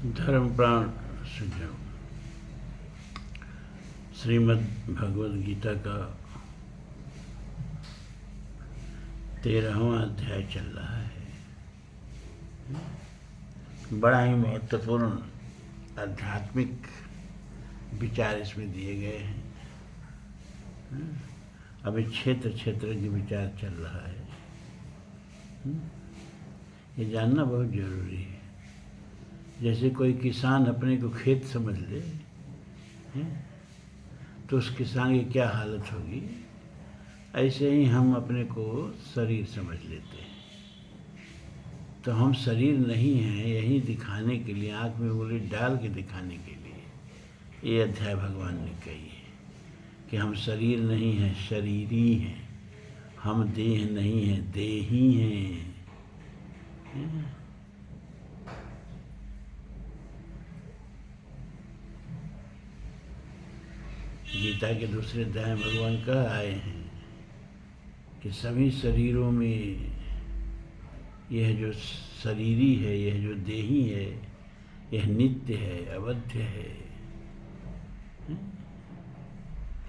धर्म प्राण सुझाव श्रीमद् भगवद गीता का 13वां अध्याय चल रहा है। बड़ा ही महत्वपूर्ण आध्यात्मिक विचार इसमें दिए गए हैं। अभी क्षेत्र क्षेत्र के विचार चल रहा है। ये जानना बहुत जरूरी है। जैसे कोई किसान अपने को खेत समझ ले तो उस किसान की क्या हालत होगी, ऐसे ही हम अपने को शरीर समझ लेते हैं। तो हम शरीर नहीं हैं, यही दिखाने के लिए, आँख में उंगली डाल के दिखाने के लिए ये अध्याय भगवान ने कही है कि हम शरीर नहीं हैं, शरीरी हैं। हम देह नहीं हैं, देही हैं। गीता के दूसरे अध्याय में भगवान कह आए हैं कि सभी शरीरों में यह जो शरीरी है, यह जो देही है, यह नित्य है, अवध्य है,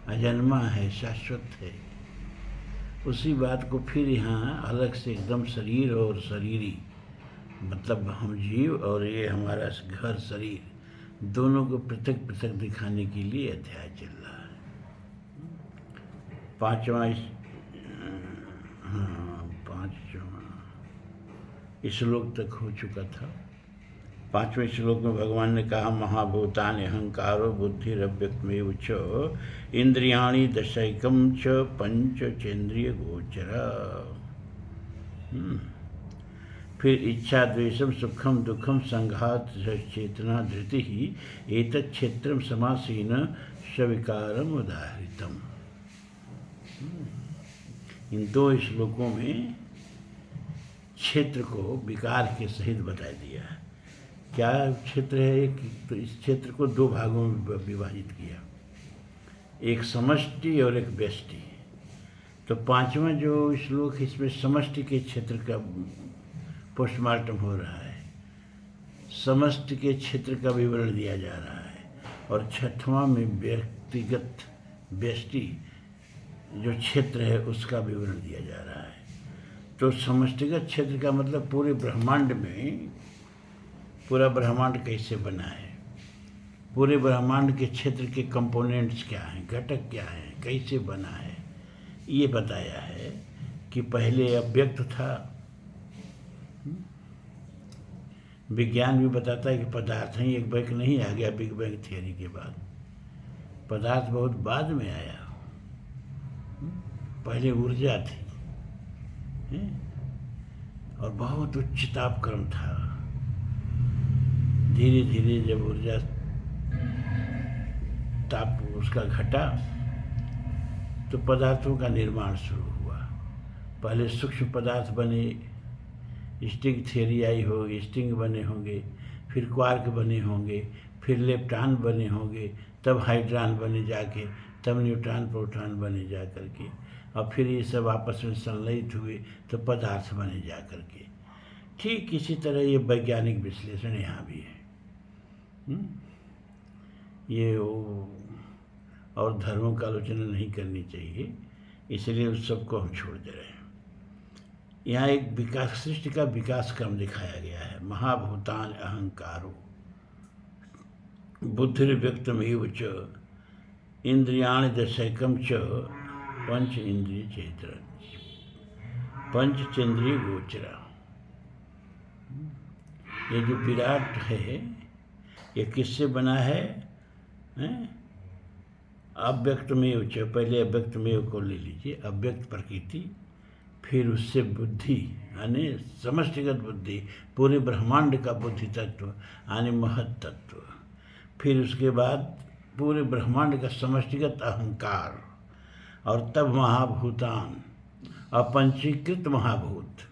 अजन्मा है, शाश्वत है। उसी बात को फिर यहाँ अलग से एकदम शरीर और शरीरी, मतलब हम जीव और ये हमारा घर शरीर, दोनों को पृथक पृथक दिखाने के लिए अध्याय चल रहा है। पांचवा श्लोक तक हो चुका था। 5वें श्लोक में भगवान ने कहा, महाभूतानि अहंकारो बुद्धिरव्यक्तमेव च इंद्रियाणि दशैकम च पंचचेन्द्रिय गोचरा। फिर इच्छा द्वेषम सुखम दुखम संघात चेतना धृति ही एतत् क्षेत्रम समासीन सविकारम उदाहृतम। इन 2 श्लोकों में क्षेत्र को विकार के सहित बता दिया है। क्या क्षेत्र है? तो इस क्षेत्र को 2 भागों में विभाजित किया, एक समष्टि और एक व्यष्टि। तो 5वां जो श्लोक, इसमें समष्टि के क्षेत्र का पोस्टमार्टम हो रहा है, समष्टि के क्षेत्र का विवरण दिया जा रहा है। और 6वां में व्यक्तिगत व्यष्टि जो क्षेत्र है उसका विवरण दिया जा रहा है। तो समष्टिगत क्षेत्र का मतलब पूरे ब्रह्मांड में, पूरा ब्रह्मांड कैसे बना है, पूरे ब्रह्मांड के क्षेत्र के कंपोनेंट्स क्या हैं, घटक क्या हैं, कैसे बना है, ये बताया है। कि पहले अव्यक्त था। विज्ञान भी बताता है कि पदार्थ ही एक बैग नहीं आ गया बिग बैंग थियरी के बाद। पदार्थ बहुत बाद में आया, पहले ऊर्जा थी और बहुत उच्च तापक्रम था। धीरे धीरे जब ऊर्जा ताप उसका घटा तो पदार्थों का निर्माण शुरू हुआ। पहले सूक्ष्म पदार्थ बने, स्ट्रिंग थियरी आई हो, स्ट्रिंग बने होंगे, फिर क्वार्क बने होंगे, फिर लेप्टॉन बने होंगे, तब हाइड्रॉन बने जाके, तब न्यूट्रॉन प्रोटॉन बने जा करके, और फिर ये सब आपस में संलयित हुए तो पदार्थ बने जा करके। ठीक इसी तरह ये वैज्ञानिक विश्लेषण यहाँ भी है। ये और धर्मों का आलोचना नहीं करनी चाहिए, इसलिए उस सब को हम छोड़ दे रहे हैं। यहाँ एक विकास, सृष्टि का विकास क्रम दिखाया गया है। महाभूतान अहंकारो बुद्धिर्व्यक्तमेव च इंद्रियाणि दशैकम च पंच इंद्रिय चेत्र पंचचेन्द्रिय गोचरा। ये जो विराट है ये किससे बना है? अव्यक्तमेव च, पहले अव्यक्तमेव को ले लीजिए, अव्यक्त प्रकृति, फिर उससे बुद्धि यानी समष्टिगत बुद्धि, पूरे ब्रह्मांड का बुद्धि तत्व यानी महत तत्व, फिर उसके बाद पूरे ब्रह्मांड का समष्टिगत अहंकार, और तब महाभूतान, अपंचीकृत महाभूत।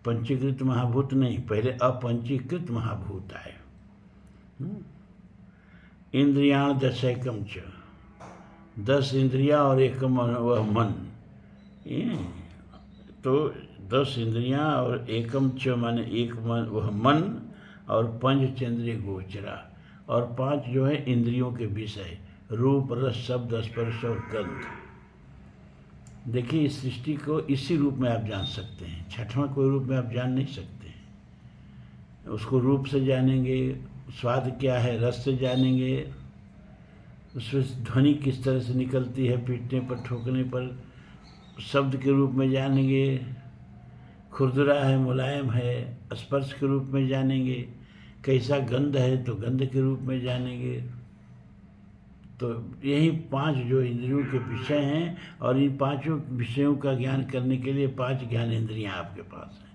पंचीकृत महाभूत नहीं, पहले अपंचीकृत महाभूत आए। इंद्रियाण दशैकम च, 10 इंद्रियां और एकम वह मन। तो 10 इंद्रियां और एकम च माने एक मन, वह मन, और पंचचंद्रिय गोचरा, और 5 जो है इंद्रियों के विषय, रूप रस शब्द स्पर्श और गंध। देखिए इस सृष्टि को इसी रूप में आप जान सकते हैं, छठवां कोई रूप में आप जान नहीं सकते हैं। उसको रूप से जानेंगे, स्वाद क्या है रस से जानेंगे, उसमें ध्वनि किस तरह से निकलती है पीटने पर ठोकने पर, शब्द के रूप में जानेंगे, खुरदुरा है मुलायम है, स्पर्श के रूप में जानेंगे, कैसा गंध है तो गंध के रूप में जानेंगे। तो यही 5 जो इंद्रियों के विषय हैं, और इन 5 विषयों का ज्ञान करने के लिए 5 ज्ञानेंद्रियां आपके पास हैं।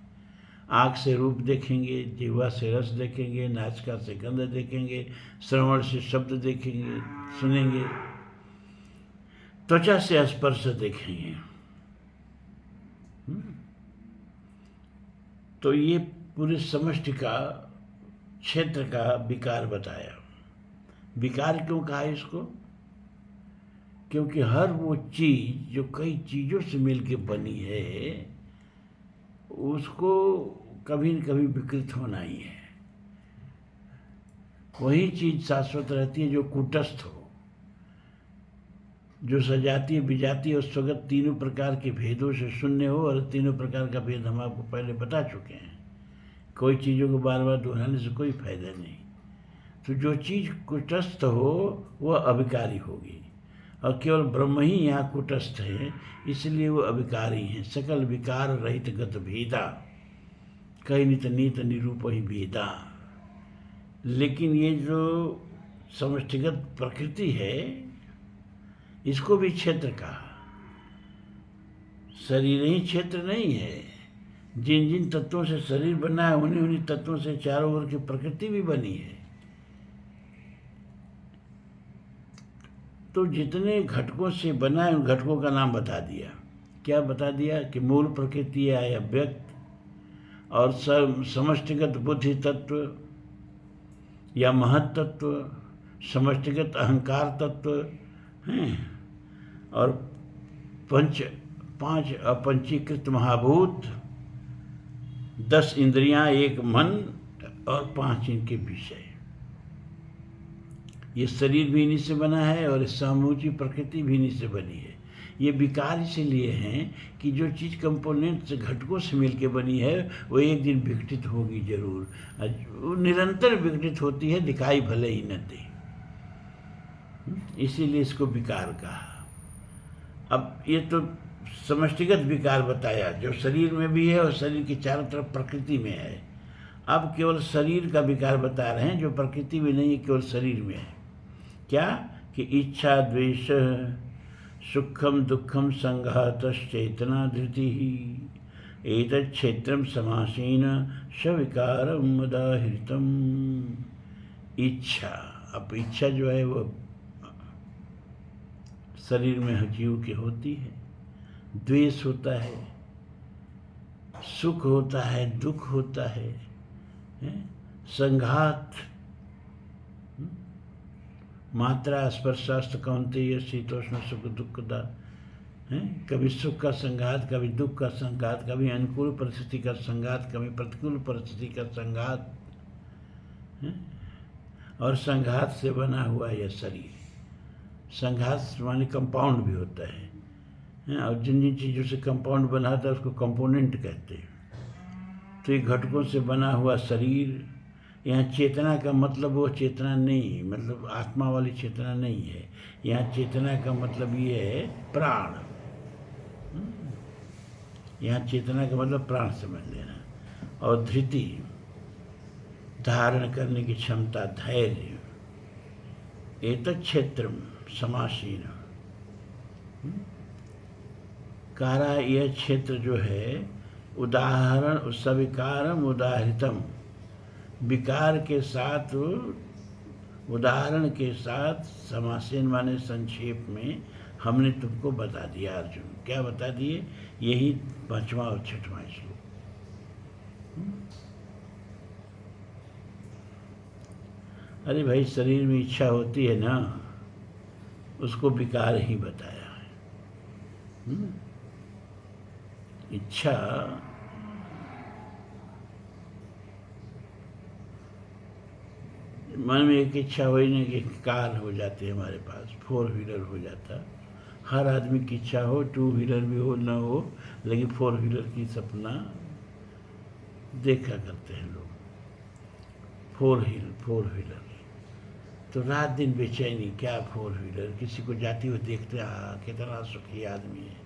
आँख से रूप देखेंगे, जिह्वा से रस देखेंगे, नासिका से गंध देखेंगे, श्रवण से शब्द देखेंगे सुनेंगे, त्वचा से स्पर्श देखेंगे। तो ये पूरे समष्टि का क्षेत्र का विकार बताया। विकार क्यों कहा इसको? क्योंकि हर वो चीज जो कई चीजों से मिलकर बनी है उसको कभी न कभी विकृत होना ही है। वही चीज शाश्वत रहती है जो कूटस्थ हो, जो सजातीय विजातीय और स्वगत तीनों प्रकार के भेदों से शून्य हो। और तीनों प्रकार का भेद हम आपको पहले बता चुके हैं। कोई चीज़ों को बार बार दोहराने से कोई फायदा नहीं। तो जो चीज़ कुटस्थ हो वह अविकारी होगी, और केवल ब्रह्म ही यहाँ कुटस्थ है, इसलिए वो अविकारी हैं। सकल विकार रहित गत भेदा, कहीं नित नीत निरूप ही भेदा। लेकिन ये जो समष्टिगत प्रकृति है इसको भी क्षेत्र कहा। शरीर ही क्षेत्र नहीं है, जिन जिन तत्वों से शरीर बना है उन्हीं उन्हीं तत्वों से चारों ओर की प्रकृति भी बनी है। तो जितने घटकों से बना है उन घटकों का नाम बता दिया। क्या बता दिया? कि मूल प्रकृति है अव्यक्त, और समष्टिगत बुद्धि तत्व या महत तत्व, समष्टिगत अहंकार तत्व हैं, और 5 अपंचीकृत महाभूत, 10 इंद्रियां, 1 मन और 5 इनके विषय। ये शरीर भी इन्हीं से बना है और समूची प्रकृति भी इन्हीं से बनी है। ये विकार इसलिए हैं कि जो चीज़ कंपोनेंट्स घटकों से मिलके बनी है वो एक दिन विघटित होगी जरूर। वो निरंतर विघटित होती है, दिखाई भले ही न दे, इसीलिए इसको विकार कहा। अब ये तो समष्टिगत विकार बताया जो शरीर में भी है और शरीर के चारों तरफ प्रकृति में है। अब केवल शरीर का विकार बता रहे हैं जो प्रकृति में नहीं है, केवल शरीर में है। क्या? कि इच्छा द्वेष सुखम दुखम संघातश्चेतना धृति एतत् क्षेत्रम समासीन सविकारम उदाहृतम। इच्छा, अब इच्छा जो है वो शरीर में जीव के होती है। द्वेष होता है, सुख होता है, दुख होता है, संघात, मात्रा स्पर्शास्त्र कौन्तेय शीतोष्ण सुख दुखदा है। कभी सुख का संघात, कभी दुख का संघात, कभी अनुकूल परिस्थिति का संघात, कभी प्रतिकूल परिस्थिति का संघात, और संघात से बना हुआ यह शरीर। संघात माने कंपाउंड भी होता है, और जिन जिन चीज़ों से कंपाउंड बना था उसको कंपोनेंट कहते हैं। तो ये घटकों से बना हुआ शरीर, यहाँ चेतना का मतलब वो चेतना नहीं, मतलब आत्मा वाली चेतना नहीं है। यहाँ चेतना का मतलब ये है प्राण। यहाँ चेतना का मतलब प्राण समझ लेना। और धृति, धारण करने की क्षमता, धैर्य। एतत् क्षेत्रम समासीन, कारा यह क्षेत्र जो है उदाहरण सविकारम उदाहृतम, विकार के साथ उदाहरण के साथ, समासीन माने संक्षेप में हमने तुमको बता दिया। अर्जुन क्या बता दिए? यही 5वां और 6वां श्लोक। अरे भाई, शरीर में इच्छा होती है ना, उसको विकार ही बताया है। इच्छा मन में एक इच्छा हुई ना कि कार हो जाती है हमारे पास, 4 व्हीलर हो जाता। हर आदमी की इच्छा हो, 2 व्हीलर भी हो ना हो, लेकिन 4 व्हीलर की सपना देखा करते हैं लोग। 4 व्हीलर तो रात दिन बेचैनी, क्या 4 व्हीलर, किसी को जाती हुई देखते हाँ कितना सुखी आदमी है।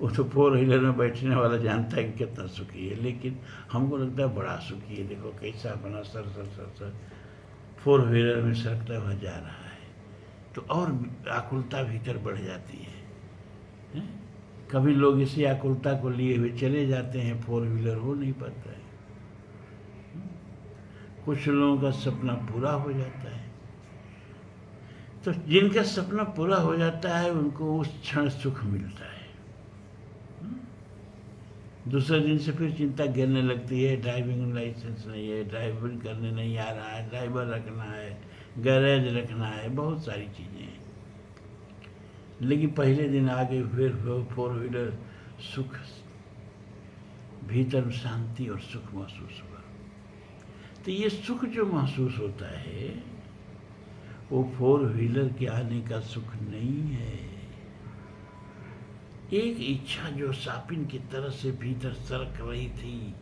वो तो 4 व्हीलर में बैठने वाला जानता है कि कितना सुखी है, लेकिन हमको लगता है बड़ा सुखी है, देखो कैसा अपना sir sir sir sir 4 wheeler में सरकता हुआ जा रहा है। तो और आकुलता भीतर बढ़ जाती है, हैं? कभी लोग इसी आकुलता को लिए हुए चले जाते हैं, 4 व्हीलर हो नहीं पाता है। कुछ लोगों का सपना पूरा हो जाता है। तो जिनका सपना पूरा हो जाता है उनको उस क्षण सुख मिलता है। दूसरे दिन से फिर चिंता गिरने लगती है, ड्राइविंग लाइसेंस नहीं है, ड्राइविंग करने नहीं आ रहा है, ड्राइवर रखना है, गैरेज रखना है, बहुत सारी चीज़ें हैं। लेकिन पहले दिन आगे फिर 4 व्हीलर, सुख, भीतर शांति और सुख महसूस हुआ। तो ये सुख जो महसूस होता है वो 4 व्हीलर के आने का सुख नहीं है। एक इच्छा जो सापिन की तरह से भीतर सरक रही थी,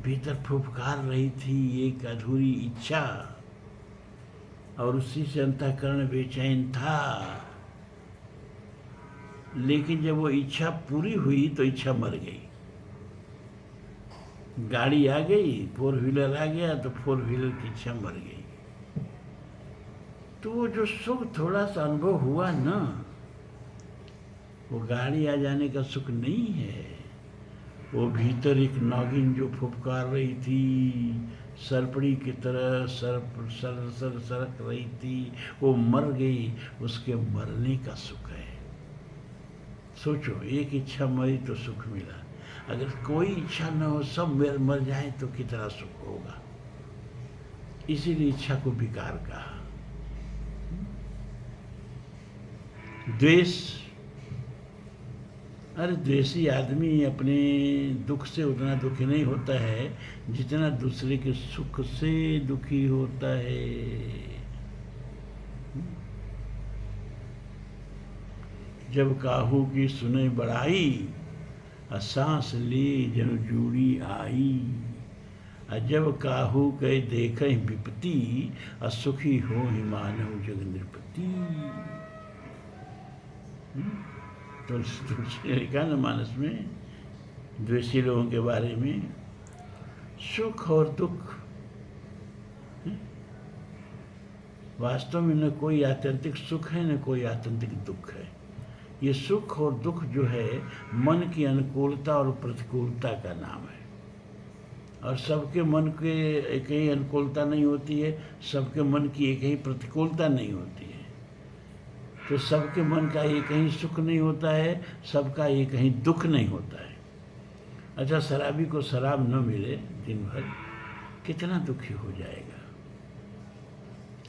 भीतर फुफकार रही थी एक अधूरी इच्छा, और उसी से अंतःकरण बेचैन था। लेकिन जब वो इच्छा पूरी हुई तो इच्छा मर गई। गाड़ी आ गई, 4 व्हीलर आ गया तो 4 व्हीलर की इच्छा मर गई। तो वो जो सुख थोड़ा सा अनुभव हुआ ना, वो गाड़ी आ जाने का सुख नहीं है। वो भीतर एक नागिन जो फुफकार रही थी, सरपड़ी की तरह सरक रही थी, वो मर गई, उसके मरने का सुख है। सोचो, एक इच्छा मरी तो सुख मिला। अगर कोई इच्छा न हो, सब मर जाए तो कितना सुख होगा। इसीलिए इच्छा को विकार कहा। द्वेष, अरे द्वेषी आदमी अपने दुख से उतना दुखी नहीं होता है जितना दूसरे के सुख से दुखी होता है। जब काहू की सुने बड़ाई, सांस ली जन जूड़ी आई। जब काहू कह देख विपत्ति, असुखी हो ही मानव जग नृपति। तुलसी ने लिखा ना मानस में द्वेषी लोगों के बारे में, सुख और दुख वास्तव में न कोई आत्यंतिक सुख है न कोई आत्यंतिक दुख है। ये सुख और दुख जो है मन की अनुकूलता और प्रतिकूलता का नाम है। और सबके मन के एक ही अनुकूलता नहीं होती है, सबके मन की एक ही प्रतिकूलता नहीं होती है। तो सबके मन का एक ही सुख नहीं होता है, सबका एक ही दुख नहीं होता है। अच्छा, शराबी को शराब न मिले दिन भर, कितना दुखी हो जाएगा।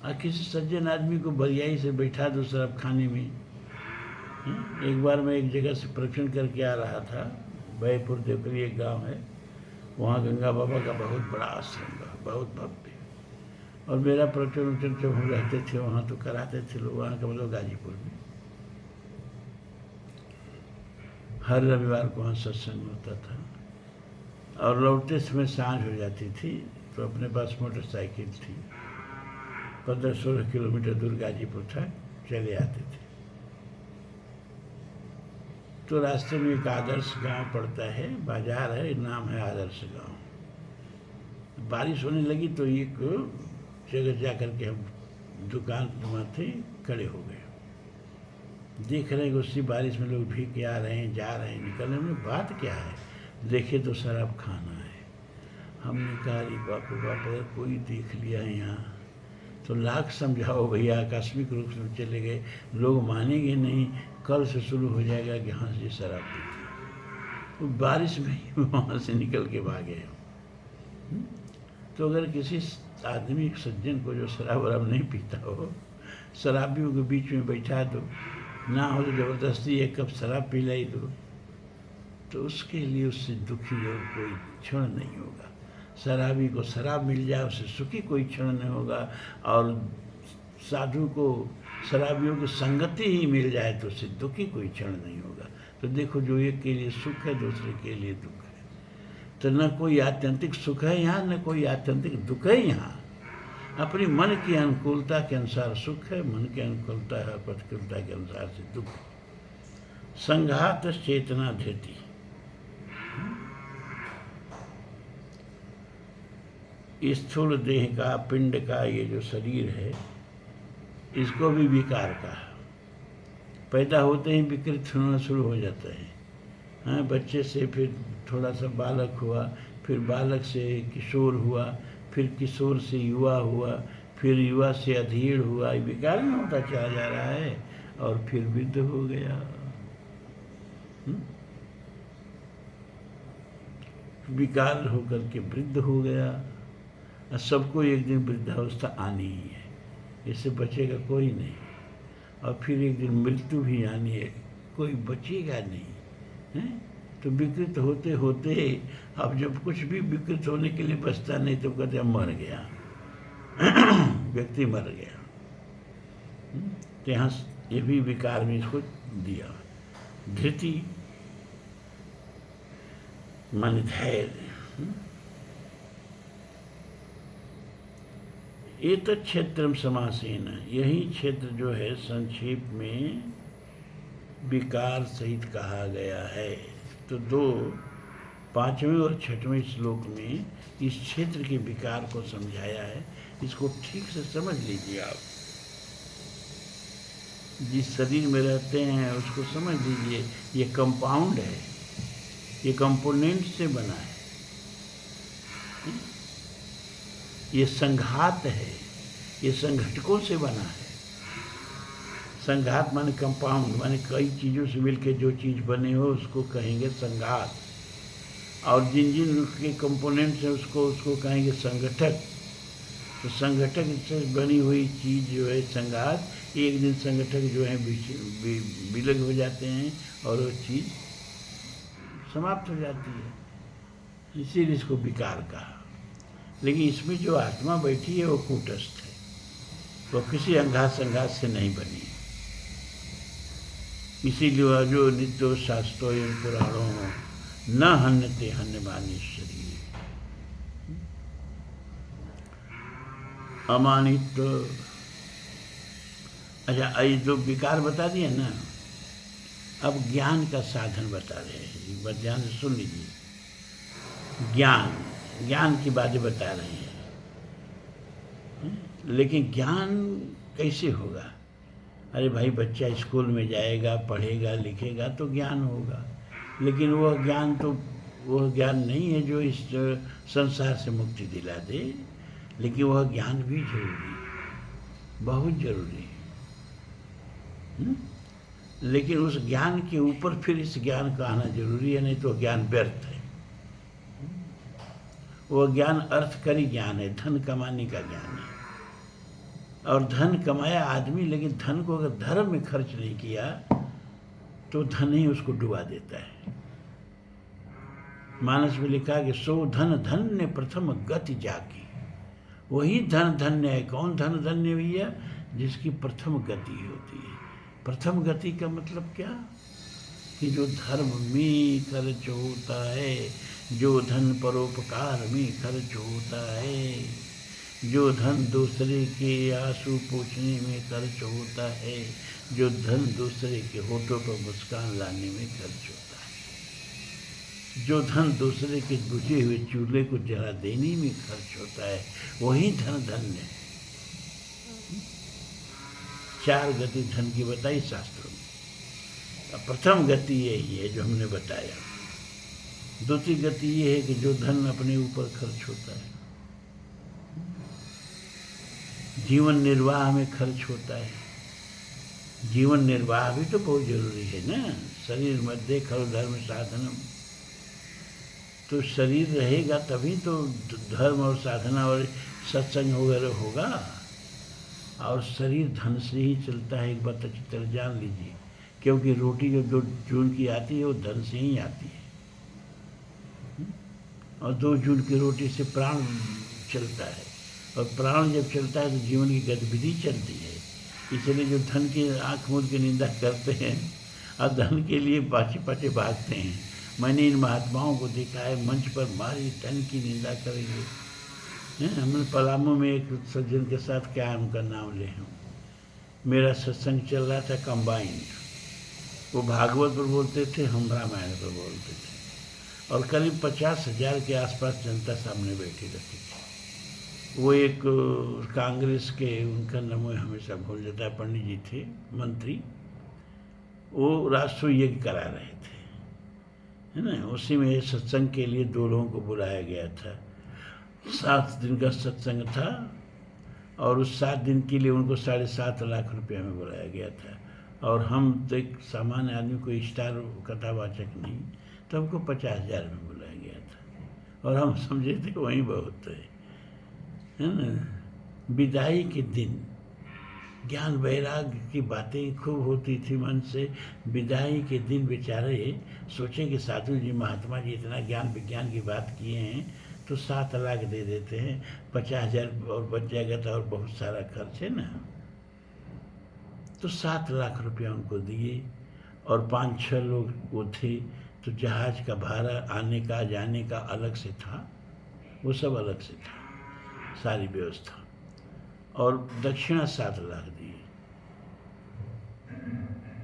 और किसी सज्जन आदमी को बरियाई से बैठा दो शराब खाने में। एक बार मैं एक जगह से प्रवचन करके आ रहा था, बैपुर देवकरी एक गांव है, वहाँ गंगा बाबा का बहुत बड़ा आश्रम है, बहुत भव्य। और मेरा प्रवचन जब हम रहते थे वहाँ तो कराते थे लोग, वहाँ का मतलब गाजीपुर में। हर रविवार को वहाँ सत्संग होता था और लौटते समय सांझ हो जाती थी। तो अपने पास मोटरसाइकिल थी, 15-16 किलोमीटर दूर गाजीपुर था, चले आते थे। तो रास्ते में एक आदर्श गांव पड़ता है, बाजार है, नाम है आदर्श गांव। बारिश होने लगी तो एक जगह जा कर के हम दुकान वहाँ थे, खड़े हो गए। देख रहे हैं कि उसी बारिश में लोग भीग के आ रहे हैं, जा रहे हैं, निकलने में बात क्या है। देखे तो शराब खाना है। हमने कहा अरे बाप रे बाप, अगर कोई देख लिया यहाँ तो लाख समझाओ भैया, आकस्मिक रूप से चले गए, लोग मानेंगे नहीं। कल से शुरू हो जाएगा कि हाँ से शराब पीती। तो बारिश में ही वहाँ से निकल के भागे हम। तो अगर किसी आदमी सज्जन को जो शराब वराब नहीं पीता हो, शराबियों के बीच में बैठा दो, ना हो तो ज़बरदस्ती 1 कप शराब पिलाई दो, तो उसके लिए उससे दुखी और कोई क्षण नहीं होगा। शराबी को शराब मिल जाए उससे सुखी कोई क्षण नहीं होगा, और साधु को शराबियों की संगति ही मिल जाए तो उससे दुखी कोई क्षण नहीं होगा। तो देखो, जो एक के लिए सुख है दूसरे के लिए दुख है। तो न कोई आत्यंतिक सुख है यहाँ, न कोई आत्यंतिक दुख है यहाँ। अपनी मन की अनुकूलता के अनुसार सुख है, मन की अनुकूलता है प्रतिकूलता के अनुसार से दुख। संघात चेतना धृति, स्थूल देह का, पिंड का ये जो शरीर है, इसको भी विकार का, पैदा होते ही विकृत होना शुरू हो जाता है। हाँ, बच्चे से फिर थोड़ा सा बालक हुआ, फिर बालक से किशोर हुआ, फिर किशोर से युवा हुआ, फिर युवा से अधीर हुआ, विकार में होता चला जा रहा है, और फिर वृद्ध हो गया। विकार होकर के वृद्ध हो गया। सबको एक दिन वृद्धावस्था आनी ही है, इससे बचेगा कोई नहीं। और फिर एक दिन मृत्यु भी आनी है, कोई बचेगा नहीं है। तो विकृत होते होते अब जब कुछ भी विकृत होने के लिए बचता नहीं तो कहते हैं मर गया, व्यक्ति मर गया। तो यहाँ ये भी विकार में इसको दिया। धृति मन धैर्य। एतत् क्षेत्रम समासेन, यही क्षेत्र जो है संक्षेप में विकार सहित कहा गया है। तो 5वें और 6वें श्लोक में इस क्षेत्र के विकार को समझाया है। इसको ठीक से समझ लीजिए आप। जिस शरीर में रहते हैं उसको समझ लीजिए, ये कंपाउंड है, ये कंपोनेंट से बना है, ये संघात है, ये संघटकों से बना है। संघात माने कंपाउंड, माने कई चीज़ों से मिलकर जो चीज़ बने हो उसको कहेंगे संघात। और जिन जिन के कंपोनेंट्स हैं उसको कहेंगे संगठक। तो संगठक से बनी हुई चीज़ जो है संघात, एक दिन संगठक जो है विलग हो जाते हैं और वो चीज़ समाप्त हो जाती है, इसीलिए इसको विकार कहा। लेकिन इसमें जो आत्मा बैठी है वो कूटस्थ है, वो किसी अंगात संघात से नहीं बनी। इसीलिए जो नित्यो शास्त्रों पुराणों न हन्यते हन्यमानी शरीर, अमानित। अच्छा, ये जो विकार बता दिया ना, अब ज्ञान का साधन बता रहे हैं। बात ध्यान से सुन लीजिए। ज्ञान की बातें बता रहे हैं। लेकिन ज्ञान कैसे होगा? अरे भाई, बच्चा स्कूल में जाएगा, पढ़ेगा लिखेगा तो ज्ञान होगा। लेकिन वह ज्ञान नहीं है जो इस संसार से मुक्ति दिला दे। लेकिन वह ज्ञान भी जरूरी है, बहुत जरूरी है। लेकिन उस ज्ञान के ऊपर फिर इस ज्ञान का आना जरूरी है, नहीं तो ज्ञान व्यर्थ है। वह ज्ञान अर्थकारी ज्ञान है, धन कमाने का ज्ञान है। और धन कमाया आदमी, लेकिन धन को अगर धर्म में खर्च नहीं किया तो धन ही उसको डुबा देता है। मानस में लिखा कि सो धन धन्य प्रथम गति जाकी। वही धन धन्य है। कौन धन धन्य भैया? जिसकी प्रथम गति होती है। प्रथम गति का मतलब क्या? कि जो धर्म में खर्च होता है, जो धन परोपकार में खर्च होता है, जो धन दूसरे के आंसू पोंछने में खर्च होता है, जो धन दूसरे के होठों पर मुस्कान लाने में खर्च होता है, जो धन दूसरे के बुझे हुए चूल्हे को जला देने में खर्च होता है, वही धन धन्य है। 4 गति धन की बताई शास्त्रों में। प्रथम गति यही है जो हमने बताया। दूसरी गति ये है कि जो धन अपने ऊपर खर्च होता है, जीवन निर्वाह में खर्च होता है। जीवन निर्वाह भी तो बहुत जरूरी है ना। शरीर मध्य खलु धर्म साधनम। तो शरीर रहेगा तभी तो धर्म और साधना और सत्संग वगैरह होगा। और शरीर धन से ही चलता है, एक बात अच्छी तरह जान लीजिए। क्योंकि रोटी जो चून की आती है वो धन से ही आती है। और 2 जून की रोटी से प्राण चलता है, और प्राण जब चलता है तो जीवन की गतिविधि चलती है। इसलिए जो धन की आँख मूंद के निंदा करते हैं और धन के लिए पाछे पाछे भागते हैं, मैंने इन महात्माओं को देखा है मंच पर मारी धन की निंदा करेंगे। हमने पलामू में एक सज्जन के साथ, क्या उनका नाम ले हूँ, मेरा सत्संग चल रहा था कंबाइंड, वो भागवत पर बोलते थे, हम रामायण पर बोलते थे, और करीब 50,000 के आसपास जनता सामने बैठी रहती थी। वो एक कांग्रेस के, उनका नाम हमेशा भूल जाता है, पंडित जी थे, मंत्री, वो राष्ट्र यज्ञ करा रहे थे, है ना। उसी में सत्संग के लिए 2 लोगों को बुलाया गया था। 7 दिन का सत्संग था, और उस 7 दिन के लिए उनको 7.5 लाख रुपया में बुलाया गया था। और हम तो एक सामान्य आदमी, कोई स्टार कथावाचक नहीं, तो हमको 50,000 में बुलाया गया था, और हम समझे थे वहीं बहुत है ना। विदाई के दिन ज्ञान वैराग्य की बातें खूब होती थी मन से। विदाई के दिन बेचारे सोचें कि साधु जी, महात्मा जी इतना ज्ञान विज्ञान की बात किए हैं, तो 7 लाख दे देते हैं, 50,000 और बच जाएगा, तो और बहुत सारा खर्च है ना। तो 7 लाख रुपया उनको दिए, और 5-6 लोग वो थे, तो जहाज का भाड़ा आने का जाने का अलग से था, वो सब अलग से था, सारी व्यवस्था, और दक्षिणा 7 लाख दिए।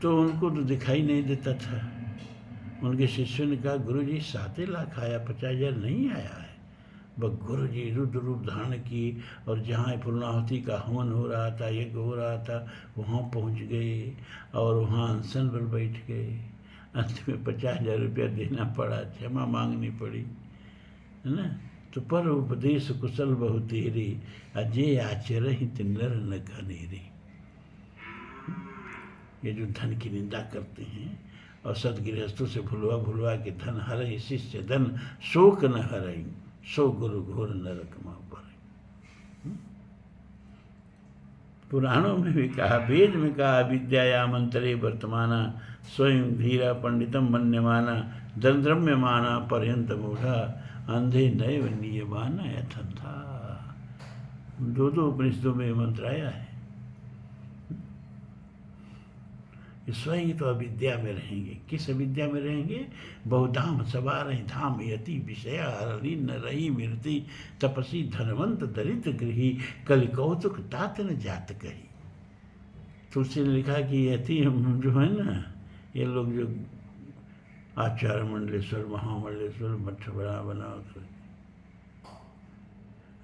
तो उनको तो दिखाई नहीं देता था। उनके शिष्यों ने कहा, गुरु जी 7 लाख आया, 50,000 नहीं आया है। बस गुरु जी रुद्र रूप धारण की, और जहाँ पूर्णाहुति का हवन हो रहा था, यज्ञ हो रहा था, वहाँ पहुँच गए, और वहाँ अनशन पर बैठ गए। अंत में 50,000 रुपया देना पड़ा, क्षमा मांगनी पड़ी, है ना। तो पर उपदेश कुशल बहु तेरे, अजय आचरहित नर न घनेरे। ये जो धन की निंदा करते हैं और सदगृहस्थों से भुलवा भुलवा के धन हरई शिष्य धन शोक न हरई, सो गुरु घोर नरक में पड़े। पुराणों में भी कहा, वेद में कहा, विद्याया मंत्रे वर्तमाना, स्वयं धीरा पंडितम मन्यमाना, दंद्रम्य माना पर्यंत मूढ़ा, अंधे नैव नियमाना यथंथा। 2 उपनिषदों में मंत्र आया है। स्वयं तो अविद्या में रहेंगे। किस अविद्या में रहेंगे? बहुधाम सवार धाम यति विषया हरली न रही मृति, तपसी धनवंत दरिद्र गृही, कलि कौतुक तात न जात कही। तुलसी ने लिखा कि यति जो है ना, ये लोग जो आचार्य मंडलेश्वर, महामंडलेश्वर मठ बना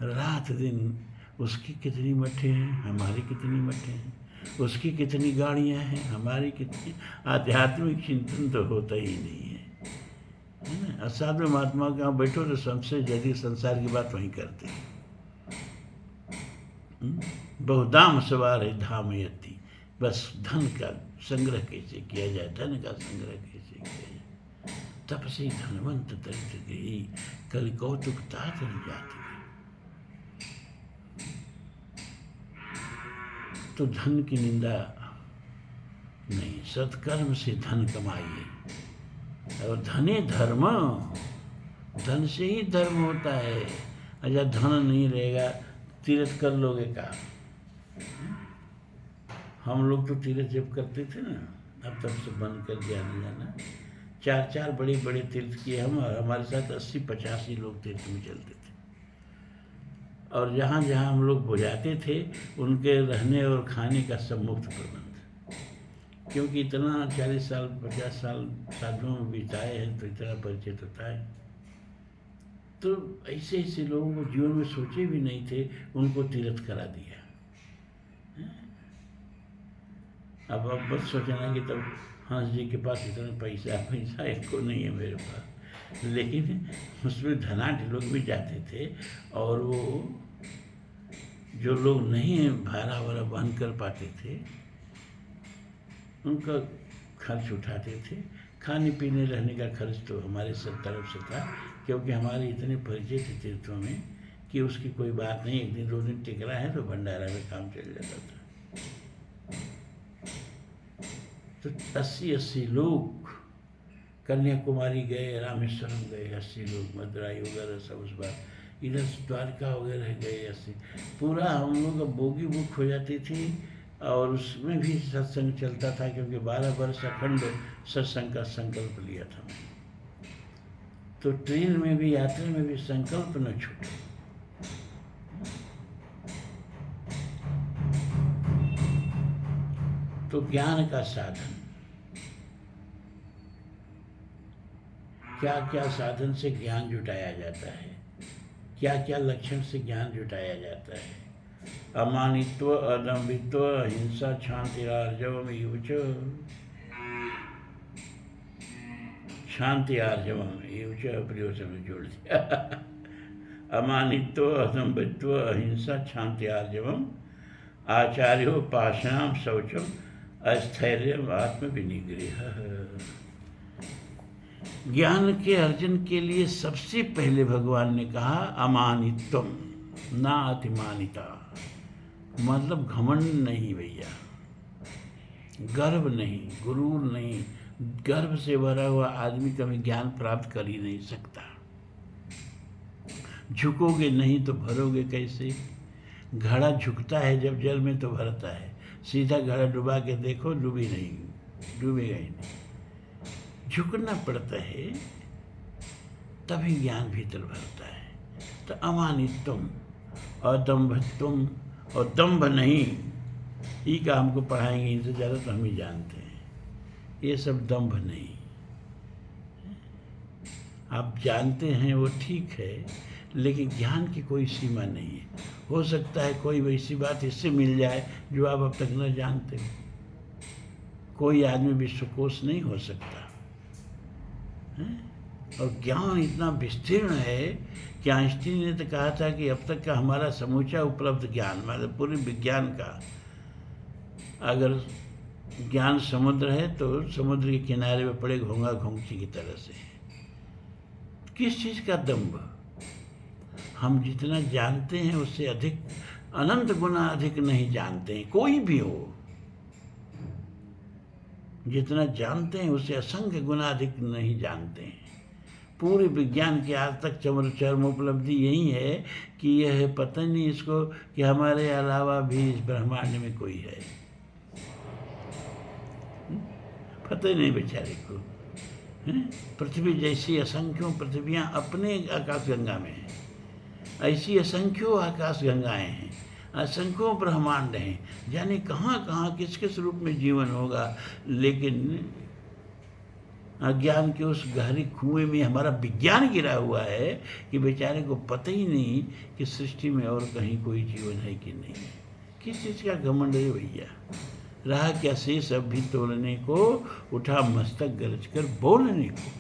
रात दिन, उसकी कितनी मठे हैं, हमारी कितनी मठे हैं, उसकी कितनी गाड़ियां हैं, हमारी कितनी। आध्यात्मिक चिंतन तो होता ही नहीं है ना। असाधु महात्मा के यहाँ बैठो तो सबसे जल्दी संसार की बात वहीं करते हैं। बहुधाम सवार है धाम यति, बस धन का संग्रह कैसे किया जाए, धन का संग्रह कैसे किया जाए, तपसी धनवंत दरिद्र गृही, कल कौतुक तात न जात। तो धन की निंदा नहीं, सत्कर्म से धन कमाइए। और धने धर्म, धन से ही धर्म होता है। अच्छा, धन नहीं रहेगा, तीर्थ कर लोगे का? हम लोग तो तीर्थ जब करते थे ना, अब तब से बंद कर दिया जाना। 4 बड़े बड़े तीर्थ किए हम, और हमारे साथ 80-85 लोग तीर्थ में चलते थे। और जहाँ जहाँ हम लोग बुझाते थे, उनके रहने और खाने का सब मुफ्त प्रबंध, क्योंकि इतना 40 साल 50 साल साधुओं में बिताए हैं, तो इतना परिचित होता है। तो ऐसे ऐसे लोगों को जीवन में सोचे भी नहीं थे, उनको तीर्थ करा दिया। अब बस सोचना कि तब हंस जी के पास इतना पैसा इनको नहीं है मेरे पास, लेकिन उसमें धनाढ़ लोग भी जाते थे, और वो जो लोग नहीं भाड़ा वाड़ा बहन कर पाते थे, उनका खर्च उठाते थे। खाने पीने रहने का खर्च तो हमारे सब तरफ से था, क्योंकि हमारे इतने परिचय थे तीर्थों में कि उसकी कोई बात नहीं। 1 दिन 2 दिन टिकरा है तो भंडारा में काम चल जाता था। तो 80-80 लोग कन्याकुमारी गए, रामेश्वरम गए 80 लोग, मदुराई वगैरह सब उस बार, इधर द्वारका वगैरह गए 80। पूरा हम लोग का बोगी बुक हो जाती थी और उसमें भी सत्संग चलता था, क्योंकि 12 वर्ष अखंड सत्संग का संकल्प लिया था। तो ट्रेन में भी, यात्रा में भी संकल्प न छूटे। तो ज्ञान का साधन, क्या क्या साधन से ज्ञान जुटाया जाता है, क्या क्या लक्षण से ज्ञान जुटाया जाता है। अमानित्व, अदम्भित्व, अहिंसा, क्षांतिरार्जवम युच, शांति आर्जवम युच प्रयोग से जोड़ दिया। अमानित्व, अदम्भित्व, अहिंसा, क्षांति आर्जवम, आचार्योपासनाम शौचम, अस्थैर्यम आत्म विनिग्रह। ज्ञान के अर्जन के लिए सबसे पहले भगवान ने कहा अमानित्वम, ना अतिमानिता, मतलब घमंड नहीं भैया, गर्व नहीं, गुरूर नहीं। गर्व से भरा हुआ आदमी कभी ज्ञान प्राप्त कर ही नहीं सकता। झुकोगे नहीं तो भरोगे कैसे? घड़ा झुकता है जब जल में तो भरता है, सीधा घड़ा डुबा के देखो, डूबेगा ही नहीं। झुकना पड़ता है तभी ज्ञान भीतर भरता है। तो अमानित्वम, अदम्भत्वम, और दम्भ नहीं, ये का हमको पढ़ाएंगे, इनसे ज़्यादा तो हम ही जानते हैं। ये सब दम्भ नहीं, आप जानते हैं वो ठीक है, लेकिन ज्ञान की कोई सीमा नहीं है। हो सकता है कोई वैसी बात इससे मिल जाए जो आप अब तक न जानते हो। कोई आदमी विश्वकोश नहीं हो सकता है? और ज्ञान इतना विस्तीर्ण है कि आइंस्टीन ने तो कहा था कि अब तक का हमारा समूचा उपलब्ध ज्ञान, मतलब पूरे विज्ञान का, अगर ज्ञान समुद्र है तो समुद्र के किनारे में पड़े घोंघा घोंघची की तरह से। किस चीज़ का दम्भ? हम जितना जानते हैं उससे अधिक, अनंत गुना अधिक नहीं जानते हैं, कोई भी हो। जितना जानते हैं उससे असंख्य गुना अधिक नहीं जानते हैं। पूरे विज्ञान के आज तक चरम उपलब्धि यही है कि यह पता नहीं इसको कि हमारे अलावा भी इस ब्रह्मांड में कोई है। पता ही नहीं बेचारे को। पृथ्वी जैसी असंख्यों पृथ्वियाँ अपने आकाशगंगा में हैं, ऐसी असंख्यों आकाशगंगाएँ हैं, असंख्यों ब्रह्मांड हैं, जाने कहाँ कहाँ किस किस रूप में जीवन होगा। लेकिन अज्ञान के उस गहरे कुएं में हमारा विज्ञान गिरा हुआ है कि बेचारे को पता ही नहीं कि सृष्टि में और कहीं कोई जीवन है कि नहीं। किस चीज़ का घमंड है भैया? रहा क्या शेष अब भी तोलने को, उठा मस्तक गरज कर बोलने को।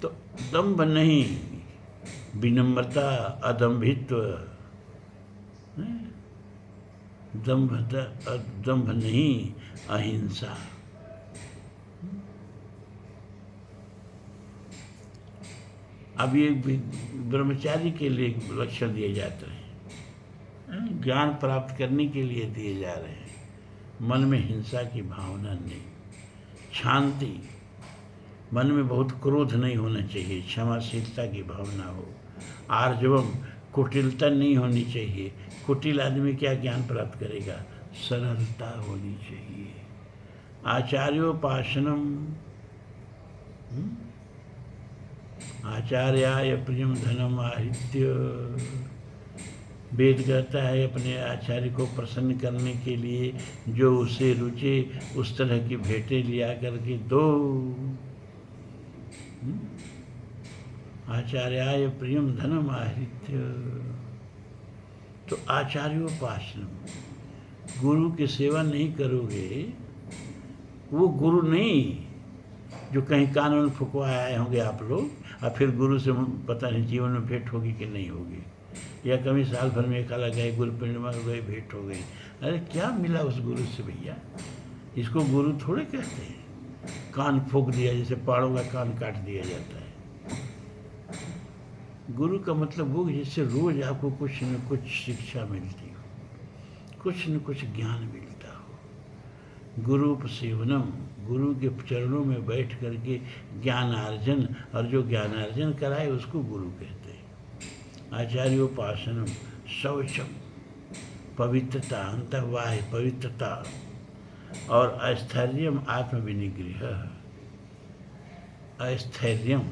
तो दम्भ नहीं, विनम्रता, अदम्भित्व, दम्भ नहीं, अहिंसा। अब ये ब्रह्मचारी के लिए लक्षण दिए जाते हैं, ज्ञान प्राप्त करने के लिए दिए जा रहे हैं। मन में हिंसा की भावना नहीं, शांति, मन में बहुत क्रोध नहीं होना चाहिए, क्षमाशीलता की भावना हो। आर्जवम, कुटिलता नहीं होनी चाहिए। कुटिल आदमी क्या ज्ञान प्राप्त करेगा? सरलता होनी चाहिए। आचार्योपासनम, आचार्याय प्रियम धनम आहित्य। वेद कहता है अपने आचार्य को प्रसन्न करने के लिए जो उसे रुचे उस तरह की भेंटें लिया करके दो। आचार्याय प्रियम धनम आहित्य। तो आचार्योपासनम, गुरु की सेवा नहीं करोगे, वो गुरु नहीं जो कहीं कानून फुकवाए आए होंगे आप लोग, और फिर गुरु से पता नहीं जीवन में भेंट होगी कि नहीं होगी, या कभी साल भर में एक अलग गए, गुरु पूर्णिमा हो गई, भेंट हो गई। अरे क्या मिला उस गुरु से भैया? इसको गुरु थोड़े कहते हैं। कान फूंक दिया, जैसे पाड़ों का कान काट दिया जाता है। गुरु का मतलब वो जिससे रोज आपको कुछ न कुछ शिक्षा मिलती हो, कुछ न कुछ ज्ञान मिलता हो। गुरुपसेवनम, गुरु के चरणों में बैठ करके ज्ञानार्जन, और जो ज्ञानार्जन कराए उसको गुरु कहते हैं। आचार्योपासनम, शौचम, पवित्रता, अंतर्वाह्य पवित्रता, और अस्थैर्यम आत्मविनिग्रह, अस्थैर्यम।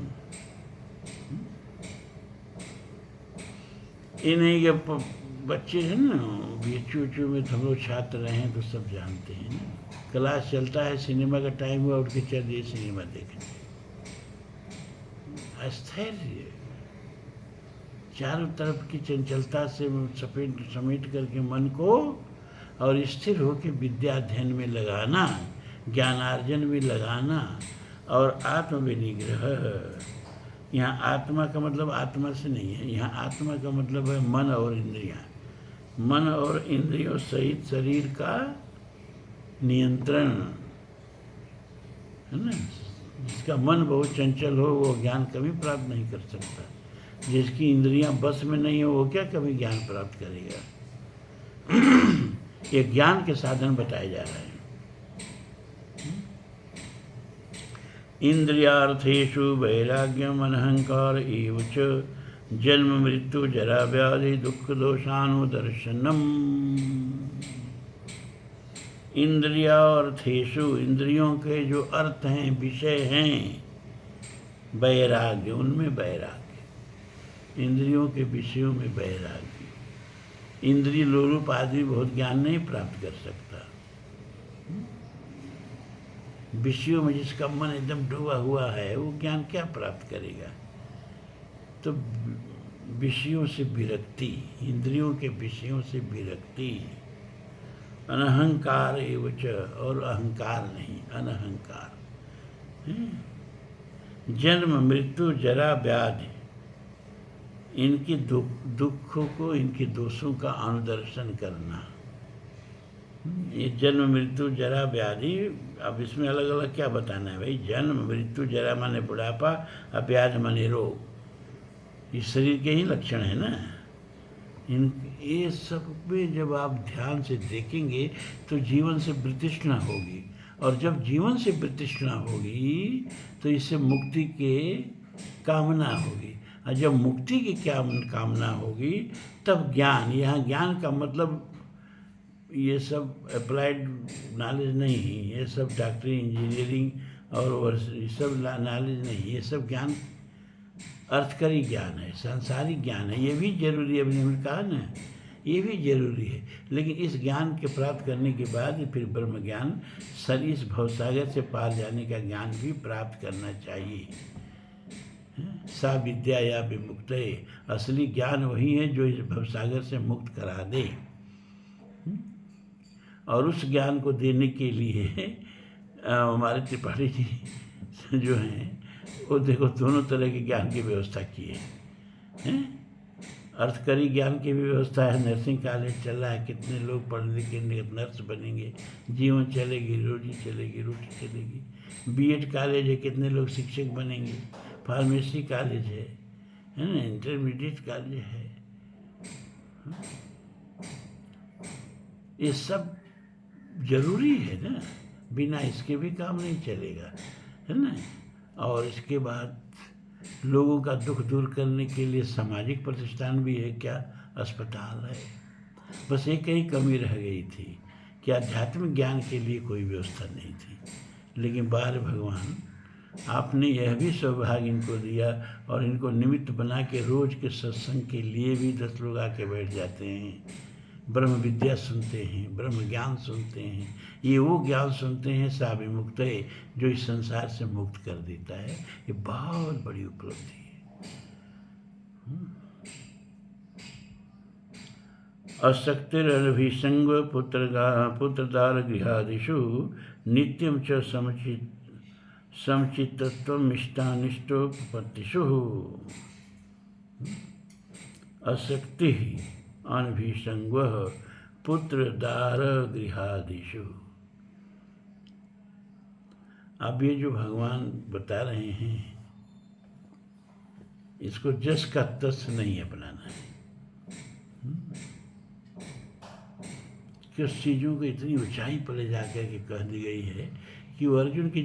इन्हीं के बच्चे हैं ना, बीएचयू में हम लोग छात्र रहे हैं तो सब जानते हैं ना, क्लास चलता है, सिनेमा का टाइम हुआ, उठ के चलिए सिनेमा देखने। अस्थैर्य, चारों तरफ की चंचलता से समेट करके मन को और स्थिर होकर विद्या अध्ययन में लगाना, ज्ञानार्जन में लगाना, और आत्मविनिग्रह। यहाँ आत्मा का मतलब आत्मा से नहीं है, यहाँ आत्मा का मतलब है मन और इंद्रियाँ, मन और इंद्रियों सहित शरीर का नियंत्रण, है ना। जिसका मन बहुत चंचल हो वो ज्ञान कभी प्राप्त नहीं कर सकता, जिसकी इंद्रियां बस में नहीं हो वो क्या कभी ज्ञान प्राप्त करेगा। ये ज्ञान के साधन बताए जा रहे हैं। इंद्रियार्थेषु वैराग्यम अनहंकार एव च जन्म मृत्यु जरा व्याधि दुख दोषानुदर्शनम। इंद्रियार्थेषु, इंद्रियों के जो अर्थ हैं, विषय हैं, वैराग्य, उनमें वैराग्य, इंद्रियों के विषयों में वैराग्य। इंद्रिय लोलुप आदमी बहुत ज्ञान नहीं प्राप्त कर सकता। विषयों में जिसका मन एकदम डूबा हुआ है वो ज्ञान क्या प्राप्त करेगा। तो विषयों से विरक्ति, इंद्रियों के विषयों से विरक्ति। अनहंकार एवच, और अहंकार नहीं, अनहंकार। जन्म मृत्यु जरा व्याधि, इनकी दुखों को, इनके दोषों का अनुदर्शन करना। ये जन्म मृत्यु जरा व्याधि, अब इसमें अलग अलग क्या बताना है भाई। जन्म मृत्यु जरा माने बुढ़ापा, और व्याधि माने रोग, ये शरीर के ही लक्षण है ना। इन ये सब में जब आप ध्यान से देखेंगे तो जीवन से वितृष्णा होगी, और जब जीवन से वितृष्णा होगी तो इससे मुक्ति के कामना होगी, और जब मुक्ति की क्या कामना होगी तब ज्ञान। यहाँ ज्ञान का मतलब ये सब अप्लाइड नॉलेज नहीं है, ये सब डॉक्टरी, इंजीनियरिंग और ये सब नॉलेज नहीं, ये सब ज्ञान अर्थकरी ज्ञान है, सांसारिक ज्ञान है। ये भी जरूरी है, अभी हमने कहा ना, ये भी जरूरी है। लेकिन इस ज्ञान के प्राप्त करने के बाद फिर ब्रह्म ज्ञान, इस भवसागर से पार जाने का ज्ञान भी प्राप्त करना चाहिए। सा विद्या या विमुक्त, असली ज्ञान वही है जो इस भवसागर से मुक्त करा दे। और उस ज्ञान को देने के लिए हमारे त्रिपाठी जी जो हैं वो देखो दोनों तरह के ज्ञान की व्यवस्था की है। अर्थकरी ज्ञान की भी व्यवस्था है, नर्सिंग कॉलेज चल रहा है, कितने लोग पढ़ लिख के नर्स बनेंगे, जीवन चलेगी, रोजी चलेगी, रोटी चलेगी। बीएड कॉलेज है, कितने लोग शिक्षक बनेंगे। फार्मेसी कॉलेज है ना, इंटरमीडिएट कॉलेज है। ये सब जरूरी है ना, बिना इसके भी काम नहीं चलेगा, है ना। और इसके बाद लोगों का दुख दूर करने के लिए सामाजिक प्रतिष्ठान भी है, क्या अस्पताल है। बस एक ही कमी रह गई थी कि आध्यात्मिक ज्ञान के लिए कोई व्यवस्था नहीं थी। लेकिन बाहर भगवान आपने यह भी सौभाग्य इनको दिया, और इनको निमित्त बना के रोज के सत्संग के लिए भी 10 लोग आके बैठ जाते हैं, ब्रह्म विद्या सुनते हैं, ब्रह्म ज्ञान सुनते हैं। ये वो ज्ञान सुनते हैं सा विमुक्त है, जो इस संसार से मुक्त कर देता है। ये बहुत बड़ी उपलब्धि है। अशक्तिरभिसंग पुत्रदार गृहादिषु नित्यं च समचित्तत्वम् इष्टानिष्टोपपत्तिषु। अशक्ति अनभिसंग पुत्रदार गृहादिषु। अब ये जो भगवान बता रहे हैं इसको जस का तस नहीं अपनाना है। कि उस चीज़ों को इतनी ऊंचाई पर ले जाकर के कह दी गई है कि वो अर्जुन के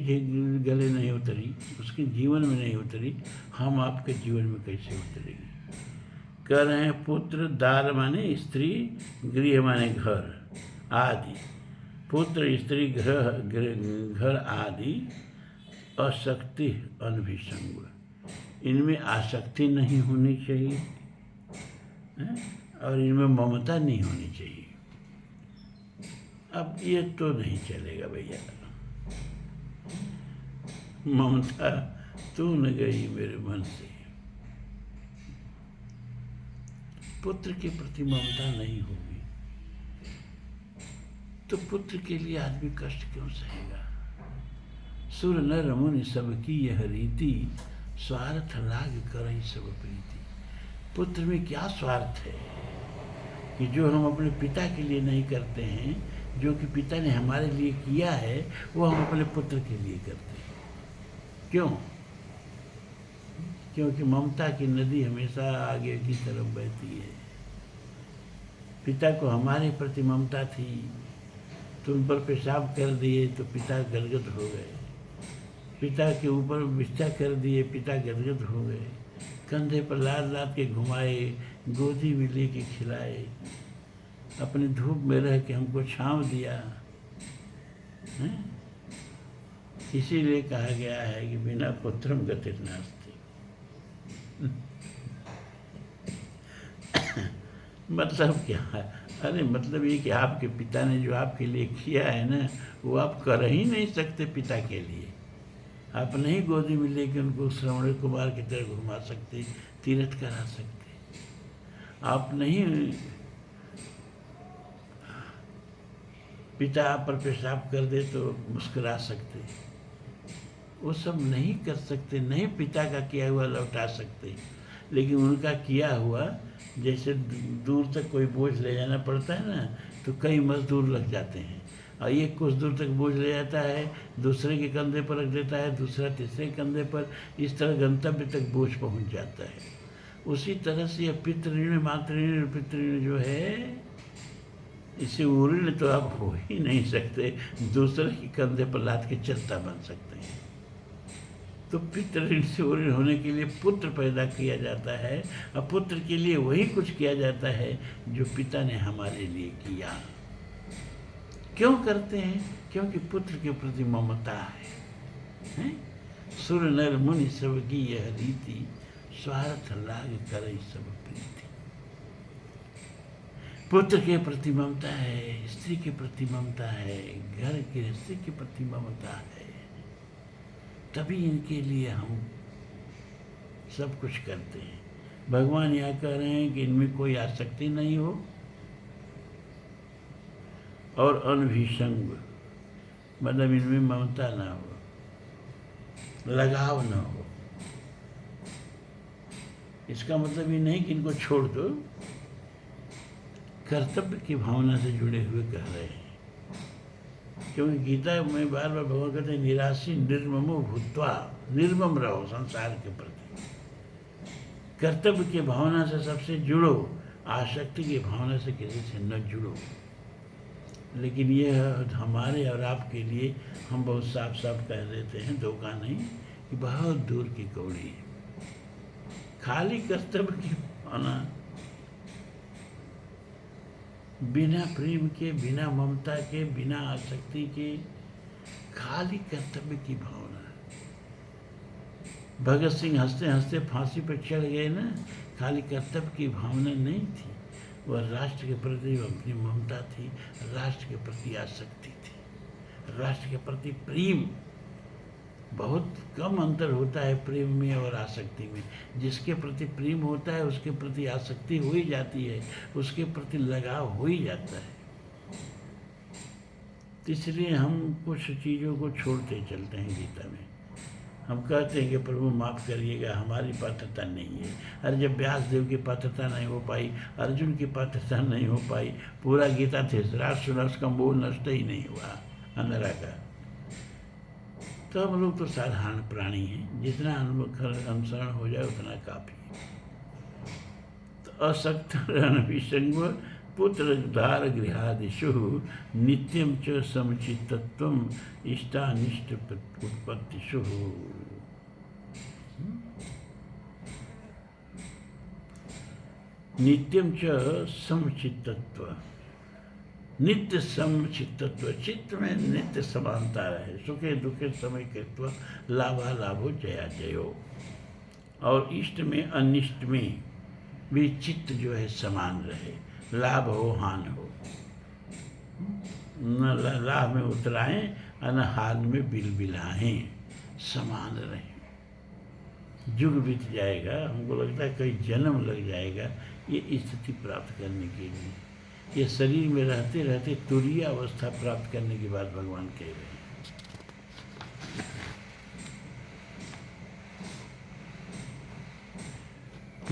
गले नहीं उतरी, उसके जीवन में नहीं उतरी, हम आपके जीवन में कैसे उतरेगी। कह रहे हैं पुत्र दार माने स्त्री, गृह माने घर आदि। पुत्र स्त्री घर आदि आसक्ति अनभिसंग, इनमें आसक्ति नहीं होनी चाहिए है? और इनमें ममता नहीं होनी चाहिए। अब ये तो नहीं चलेगा भैया, ममता तू न गई मेरे मन से। पुत्र के प्रति ममता नहीं होगी तो पुत्र के लिए आदमी कष्ट क्यों सहेगा। सुर नर मुनि सबकी यह रीति, स्वार्थ लाग करई सब प्रीति। पुत्र में क्या स्वार्थ है कि जो हम अपने पिता के लिए नहीं करते हैं, जो कि पिता ने हमारे लिए किया है वो हम अपने पुत्र के लिए करते हैं। क्यों? क्योंकि ममता की नदी हमेशा आगे की तरफ बहती है। पिता को हमारे प्रति ममता थी, तुम पर पेशाब कर दिए तो पिता गदगद हो गए, पिता के ऊपर बिस्तर कर दिए, पिता गदगद हो गए, कंधे पर लाद लाद के घुमाए, गोदी में लेके खिलाए, अपने धूप में रह के हमको छांव दिया है? इसीलिए कहा गया है कि बिना पुत्रम गतिर् नास्ति। मतलब क्या है? अरे मतलब ये कि आपके पिता ने जो आपके लिए किया है ना, वो आप कर ही नहीं सकते पिता के लिए। आप नहीं गोदी में लेके उनको श्रवण कुमार की तरह घुमा सकते, तीर्थ करा सकते, आप नहीं पिता आप पर पेशाब कर दे तो मुस्कुरा सकते, वो सब नहीं कर सकते, नहीं पिता का किया हुआ लौटा सकते। लेकिन उनका किया हुआ, जैसे दूर तक कोई बोझ ले जाना पड़ता है ना, तो कई मजदूर लग जाते हैं और ये कुछ दूर तक बोझ ले जाता है, दूसरे के कंधे पर रख देता है, दूसरा तीसरे कंधे पर, इस तरह गंतव्य तक बोझ पहुंच जाता है। उसी तरह से यह पितृण मातृण पितृण जो है, इसे ऊऋण तो आप हो ही नहीं सकते, दूसरे के कंधे पर लाद के चलता बन सकते हैं। तो पितृण से ऊऋण होने के लिए पुत्र पैदा किया जाता है और पुत्र के लिए वही कुछ किया जाता है जो पिता ने हमारे लिए किया। क्यों करते हैं? क्योंकि पुत्र के प्रति ममता है? सुर नर मुनि सबकी यह रीति, स्वार्थ लाग करई सब प्रीति। पुत्र के प्रति ममता है, स्त्री के प्रति ममता है, घर के स्त्री के प्रति ममता है, तभी इनके लिए हम सब कुछ करते हैं। भगवान यह कह रहे हैं कि इनमें कोई आसक्ति नहीं हो और अनभिसंग, मतलब इनमें ममता ना हो, लगाव ना हो। इसका मतलब ये नहीं कि इनको छोड़ दो, कर्तव्य की भावना से जुड़े हुए कह रहे हैं। क्योंकि गीता में बार बार भगवान कहते हैं निराशी निर्ममो भूत्वा, निर्मम रहो संसार के प्रति, कर्तव्य की भावना से सबसे जुड़ो, आसक्ति की भावना से किसी से न जुड़ो। लेकिन यह हमारे और आपके लिए हम बहुत साफ साफ कह देते हैं, धोखा नहीं, कि बहुत दूर की कौड़ी है। खाली कर्तव्य की भावना, बिना प्रेम के, बिना ममता के, बिना आसक्ति के, खाली कर्तव्य की भावना। भगत सिंह हंसते हंसते फांसी पर चढ़ गए ना, खाली कर्तव्य की भावना नहीं थी, वह राष्ट्र के प्रति अपनी ममता थी, राष्ट्र के प्रति आसक्ति थी, राष्ट्र के प्रति प्रेम। बहुत कम अंतर होता है प्रेम में और आसक्ति में। जिसके प्रति प्रेम होता है उसके प्रति आसक्ति हो ही जाती है, उसके प्रति लगाव हो ही जाता है। तो इसलिए हम कुछ चीज़ों को छोड़ते चलते हैं गीता में। हम कहते हैं कि प्रभु माफ़ करिएगा, हमारी पात्रता नहीं है। अरे जब व्यास देव की पात्रता नहीं हो पाई, अर्जुन की पात्रता नहीं हो पाई, पूरा गीता धृतराष्ट्र सुना, उसका मोह नष्ट ही नहीं हुआ अंधरा का। तो हम लोग तो साधारण प्राणी हैं, जितना अनुसरण हो जाए उतना काफ़ी है। तो असक्त अनभिसंग पुत्रोद्धार गृहादिषु नित्यं च समचित्तत्वम् इष्टानिष्ट उत्पत्तिषु। नित्यं च समचित्तत्व, नित्य समचित्तत्व, चित्त में नित्य समानता रहे, सुखे दुखे समय कृत्व लाभा लाभो जया जयो। और इष्ट में अनिष्ट में भी चित्त जो है समान रहे, लाभ हो हान हो, न लाभ में उतराएं और न हान में बिलबिलाएं, समान रहे। युग बीत जाएगा, हमको लगता है कई जन्म लग जाएगा ये स्थिति प्राप्त करने के लिए। ये शरीर में रहते रहते तुरीय अवस्था प्राप्त करने की बात भगवान कह रहे हैं।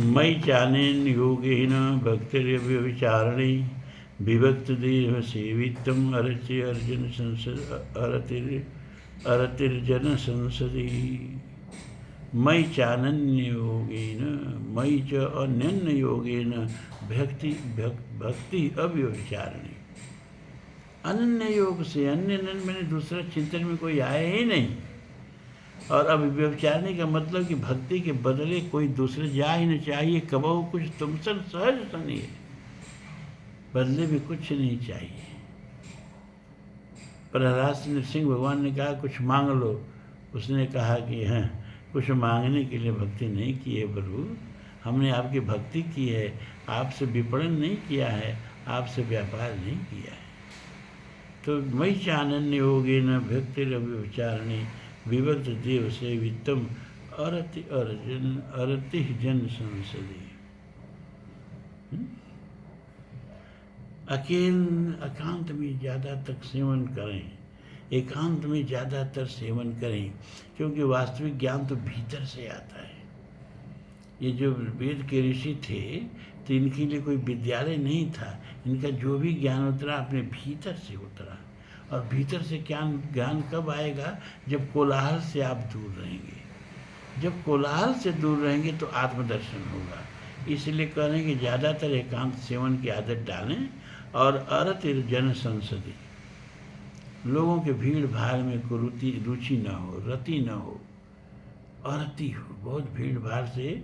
मयि चानेन योगेन भक्तिर्व्यभिचारिणी विभक्त देह सेवितम अरति अर्जुन संसद अरतिर्जन संसदी। मयि चानन्य योगेन, मयि च अन्य योगेन भक्ति अव्यभिचारिणी। अनन्य योग से, अन्य मैंने दूसरा चिंतन में कोई आया ही नहीं। और अब व्यभिचारिणी का मतलब कि भक्ति के बदले कोई दूसरे जा ही नहीं चाहिए। कबहू कुछ तुमसे सहज सनी है, बदले में कुछ नहीं चाहिए। प्रहलाद नृसिंह भगवान ने कहा कुछ मांग लो, उसने कहा कि हाँ, कुछ मांगने के लिए भक्ति नहीं की है प्रभु, हमने आपकी भक्ति की है, आपसे विपणन नहीं किया है, आपसे व्यापार नहीं किया है। तो मयि च अनन्य योगेन भक्तिरव्यभिचारिणी विभक्त देव सेवितम अरति जन संसदी। एकांत में ज़्यादा तक सेवन करें, एकांत में ज़्यादातर सेवन करें, क्योंकि वास्तविक ज्ञान तो भीतर से आता है। ये जो वेद के ऋषि थे तो इनके लिए कोई विद्यालय नहीं था, इनका जो भी ज्ञान उतरा अपने भीतर से उतरा। और भीतर से ज्ञान कब आएगा? जब कोलाहल से आप दूर रहेंगे। जब कोलाहल से दूर रहेंगे तो आत्मदर्शन होगा। इसलिए कह रहे हैं कि ज़्यादातर एकांत सेवन की आदत डालें। और अरति जन संसदी, लोगों के भीड़ भाड़ में को रुचि न हो, रति न हो, अरति हो। बहुत भीड़ भाड़ से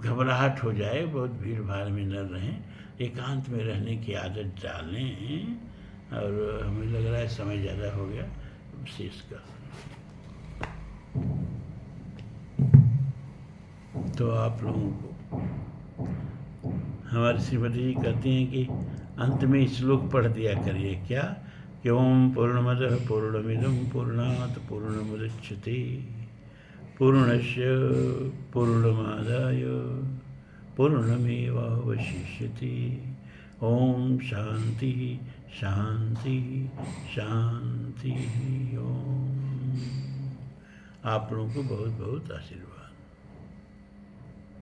घबराहट हो जाए, बहुत भीड़ भाड़ में न रहें, एकांत में रहने की आदत डालें। और हमें लग रहा है समय ज़्यादा हो गया, शेष का। तो आप लोगों को हमारे श्रीमती जी कहती हैं कि अंत में श्लोक पढ़ दिया करिए। क्या? कि ओम पूर्णमदः पूर्णमिदं पूर्णात् पूर्णमुदच्यते पूर्णस्य पूर्णमादाय पूर्णमेवावशिष्यते। ओम शांति शांति शांति। ओम। आप लोगों को बहुत बहुत आशीर्वाद।